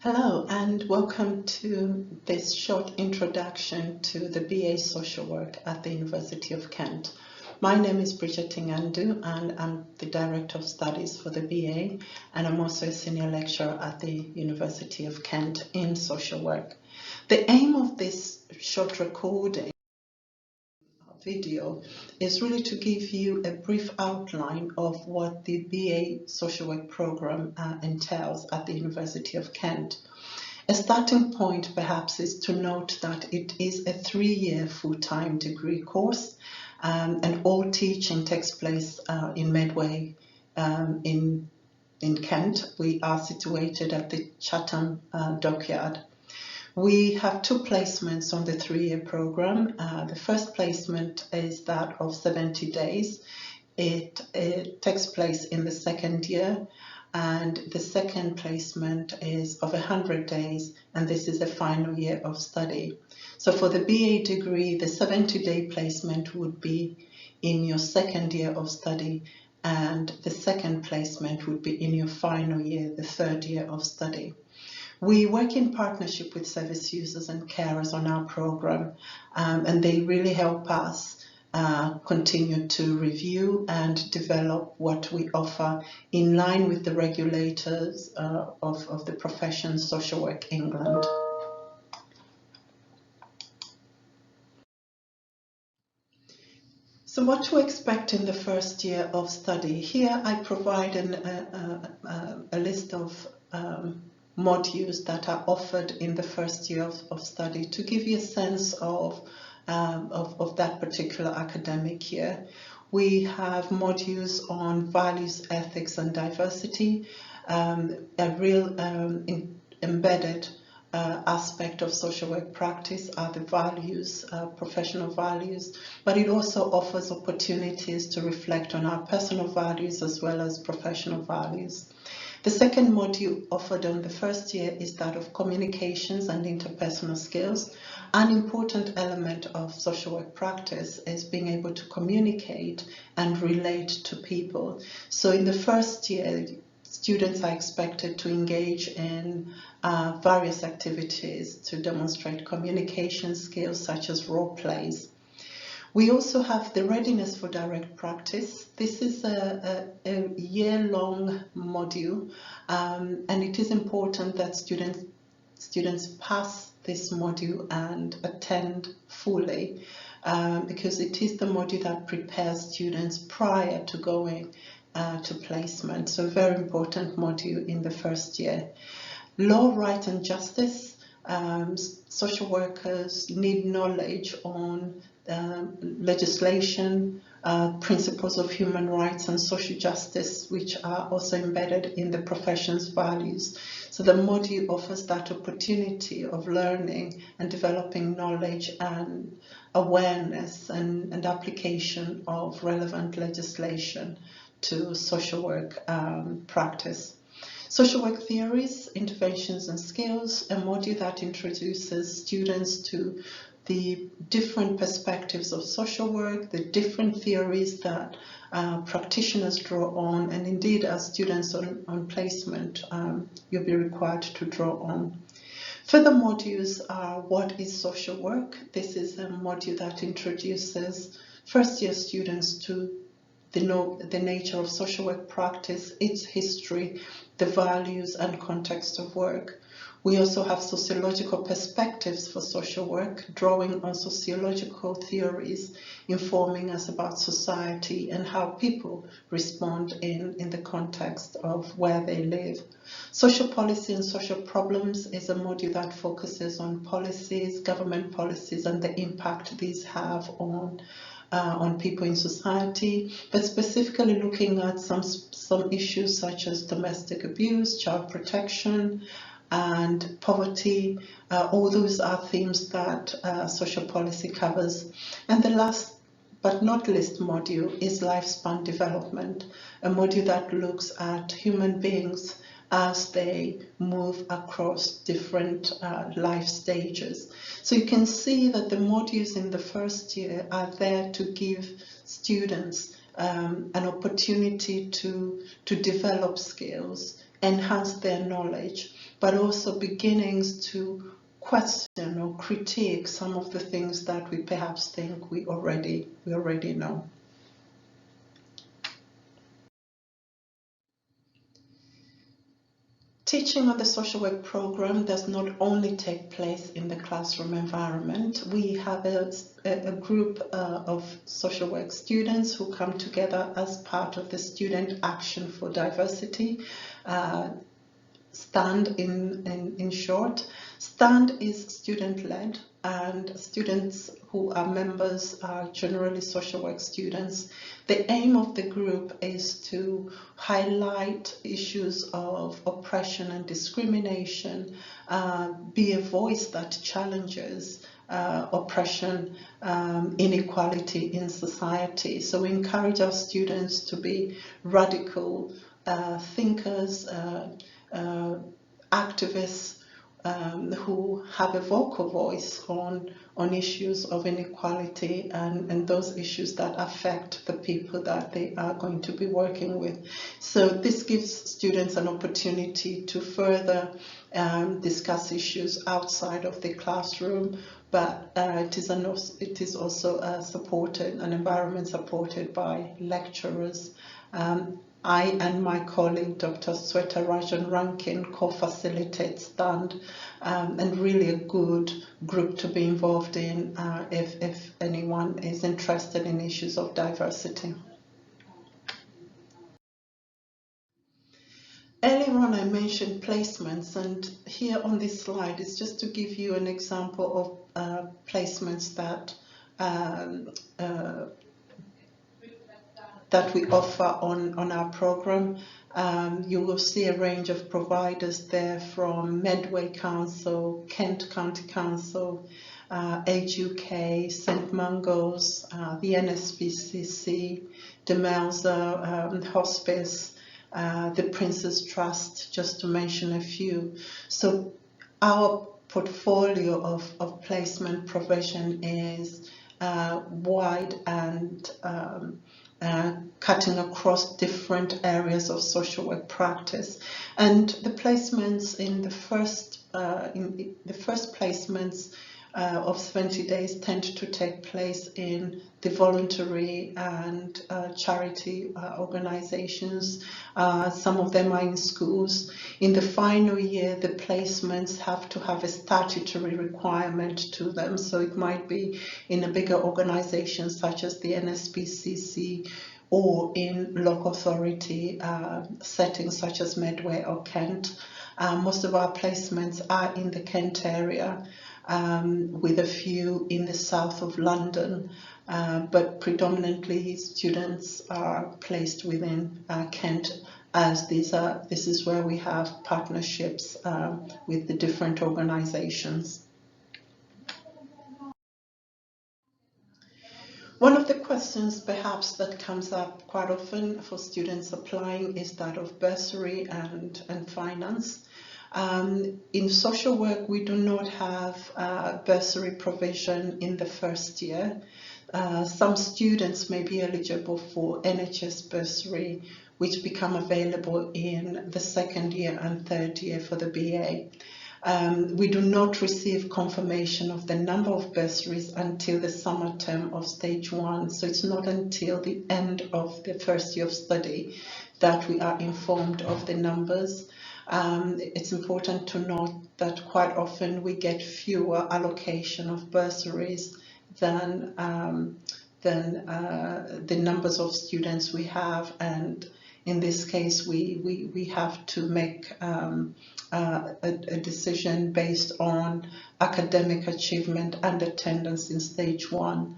Hello and welcome to this short introduction to the BA Social Work at the University of Kent. My name is Bridget Tingandu and I'm the Director of Studies for the BA, and I'm also a Senior Lecturer at the University of Kent in Social Work. The aim of this short recording video is really to give you a brief outline of what the BA Social Work program entails at the University of Kent. A starting point perhaps is to note that it is a 3-year full-time degree course, and all teaching takes place in Medway in Kent. We are situated at the Chatham Dockyard. We have 2 placements on the 3-year program. The first placement is that of 70 days. It takes place in the 2nd year, and the second placement is of 100 days, and this is the final year of study. So for the BA degree, the 70-day placement would be in your 2nd year of study, and the second placement would be in your final year, the 3rd year of study. We work in partnership with service users and carers on our program, and they really help us continue to review and develop what we offer in line with the regulators of the profession, Social Work England. So what to expect in the first year of study? Here I provide a list of modules that are offered in the first year of study to give you a sense of that particular academic year. We have modules on values, ethics and diversity, a real embedded aspect of social work practice are the values, professional values, but it also offers opportunities to reflect on our personal values as well as professional values. The second module offered on the first year is that of communications and interpersonal skills. An important element of social work practice is being able to communicate and relate to people. So in the first year, students are expected to engage in various activities to demonstrate communication skills such as role plays. We also have the readiness for direct practice. This is a year-long module, and it is important that students pass this module and attend fully, because it is the module that prepares students prior to going to placement. So a very important module in the first year. Law, right and justice. Social workers need knowledge on legislation, principles of human rights and social justice, which are also embedded in the profession's values. So the module offers that opportunity of learning and developing knowledge and awareness and application of relevant legislation to social work practice. Social work theories, interventions and skills, a module that introduces students to the different perspectives of social work, the different theories that practitioners draw on, and indeed as students on placement, you'll be required to draw on. Further modules are what is social work. This is a module that introduces first year students to the nature of social work practice, its history, the values and context of work. We also have sociological perspectives for social work, drawing on sociological theories, informing us about society and how people respond in the context of where they live. Social policy and social problems is a module that focuses on policies, government policies, and the impact these have on people in society, but specifically looking at some issues such as domestic abuse, child protection, and poverty. All those are themes that social policy covers. And the last but not least module is lifespan development, a module that looks at human beings as they move across different life stages. So you can see that the modules in the first year are there to give students an opportunity to develop skills, enhance their knowledge, but also beginnings to question or critique some of the things that we perhaps think we already know. Teaching of the social work program does not only take place in the classroom environment. We have a group of social work students who come together as part of the Student Action for Diversity, STAND in short. STAND is student-led, and students who are members are generally social work students. The aim of the group is to highlight issues of oppression and discrimination, be a voice that challenges oppression, inequality in society. So we encourage our students to be radical thinkers, activists who have a vocal voice on issues of inequality and those issues that affect the people that they are going to be working with. So this gives students an opportunity to further discuss issues outside of the classroom, but it is also supported, an environment supported by lecturers. I and my colleague, Dr. Sweta Rajan Rankin, co-facilitate STAND, and really a good group to be involved in if anyone is interested in issues of diversity. Earlier on I mentioned placements, and here on this slide is just to give you an example of placements that we offer on our program. You will see a range of providers there, from Medway Council, Kent County Council, Age UK, St Mungo's, the NSPCC, Demelza Hospice, the Prince's Trust, just to mention a few. So our portfolio of placement provision is wide and cutting across different areas of social work practice, and the placements in the first placements of 70 days tend to take place in the voluntary and charity organizations. Some of them are in schools. In the final year, the placements have to have a statutory requirement to them, so it might be in a bigger organization such as the NSPCC, or in local authority settings such as Medway or Kent. Most of our placements are in the Kent area, with a few in the south of London, but predominantly students are placed within Kent, as this is where we have partnerships with the different organizations. One of the questions perhaps that comes up quite often for students applying is that of bursary and finance. In social work, we do not have bursary provision in the first year. Some students may be eligible for NHS bursary, which become available in the second year and third year for the BA. We do not receive confirmation of the number of bursaries until the summer term of stage 1, so it's not until the end of the first year of study that we are informed of the numbers. It's important to note that quite often we get fewer allocation of bursaries than the numbers of students we have, and in this case we have to make a decision based on academic achievement and attendance in stage 1.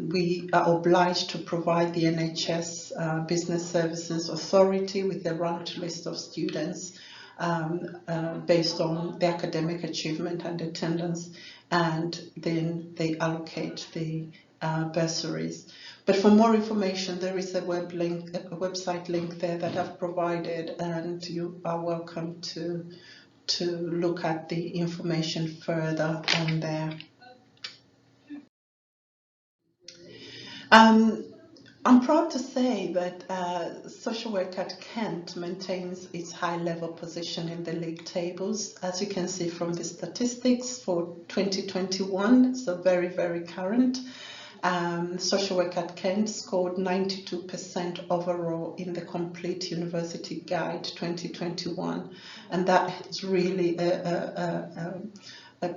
We are obliged to provide the NHS Business Services Authority with a ranked list of students based on the academic achievement and attendance, and then they allocate the bursaries. But for more information, there is a website link there that I've provided, and you are welcome to look at the information further on there. I'm proud to say that social work at Kent maintains its high-level position in the league tables. As you can see from the statistics for 2021, so very, very current. Social work at Kent scored 92% overall in the Complete University Guide 2021, and that is really a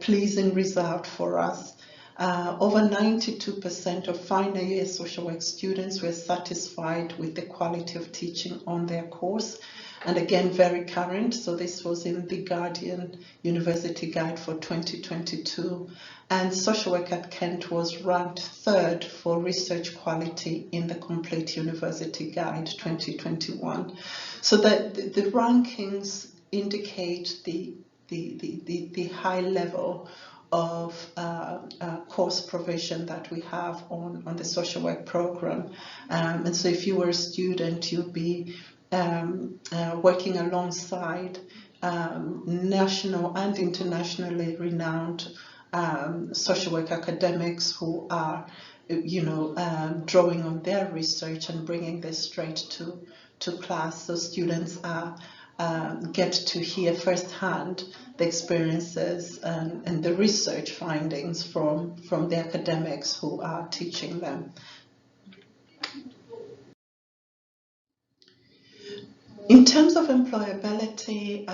pleasing result for us. Over 92% of final year social work students were satisfied with the quality of teaching on their course, and again very current, so this was in the Guardian University Guide for 2022, and social work at Kent was ranked 3rd for research quality in the Complete University Guide 2021. So that the rankings indicate the high level of course provision that we have on the social work program. And so if you were a student, you'd be working alongside national and internationally renowned social work academics who are, drawing on their research and bringing this straight to class. So students get to hear firsthand the experiences and the research findings from the academics who are teaching them. In terms of employability,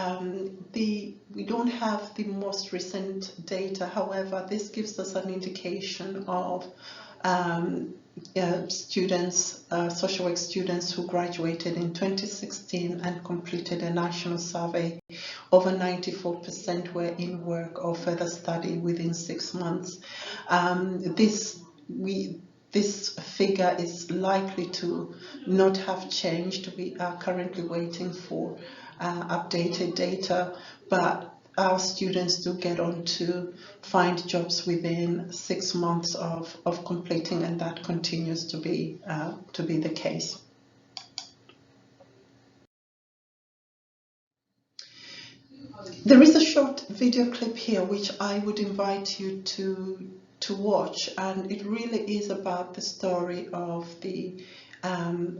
we don't have the most recent data. However, this gives us an indication of students, social work students who graduated in 2016 and completed a national survey. Over 94% were in work or further study within 6 months. This figure is likely to not have changed. We are currently waiting for updated data, but our students do get on to find jobs within 6 months of completing, and that continues to be the case. There is a short video clip here which I would invite you to watch, and it really is about the story of the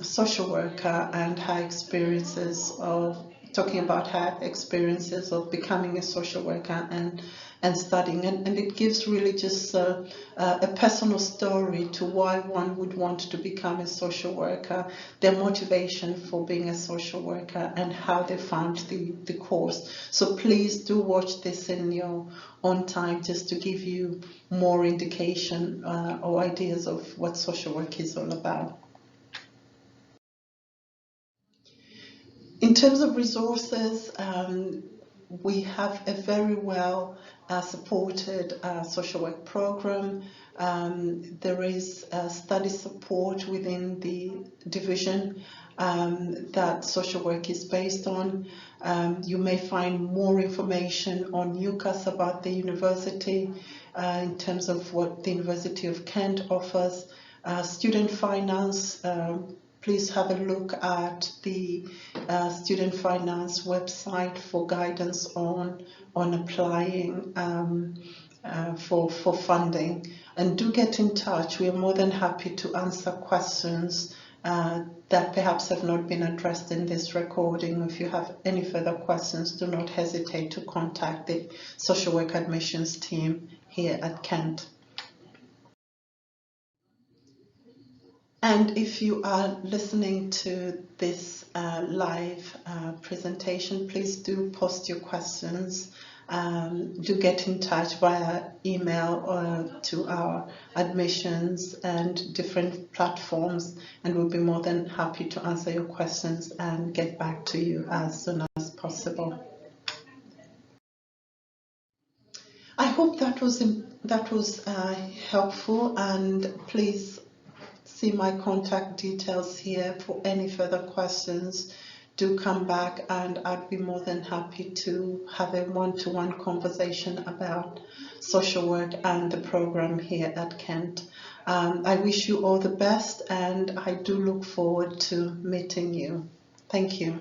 social worker and her experiences of talking about her experiences of becoming a social worker and studying, and it gives really just a personal story to why one would want to become a social worker, their motivation for being a social worker, and how they found the course. So please do watch this in your own time, just to give you more indication or ideas of what social work is all about. In terms of resources, we have a very well supported social work program. There is study support within the division that social work is based on. You may find more information on UCAS about the university in terms of what the University of Kent offers. Student finance, please have a look at the student finance website for guidance on applying for funding, and do get in touch. We are more than happy to answer questions that perhaps have not been addressed in this recording. If you have any further questions, do not hesitate to contact the social work admissions team here at Kent. And if you are listening to this live presentation, please do post your questions. Do get in touch via email or to our admissions and different platforms, and we'll be more than happy to answer your questions and get back to you as soon as possible. I hope that was helpful, and please see my contact details here for any further questions. Do come back, and I'd be more than happy to have a one-to-one conversation about social work and the program here at Kent. I wish you all the best, and I do look forward to meeting you. Thank you.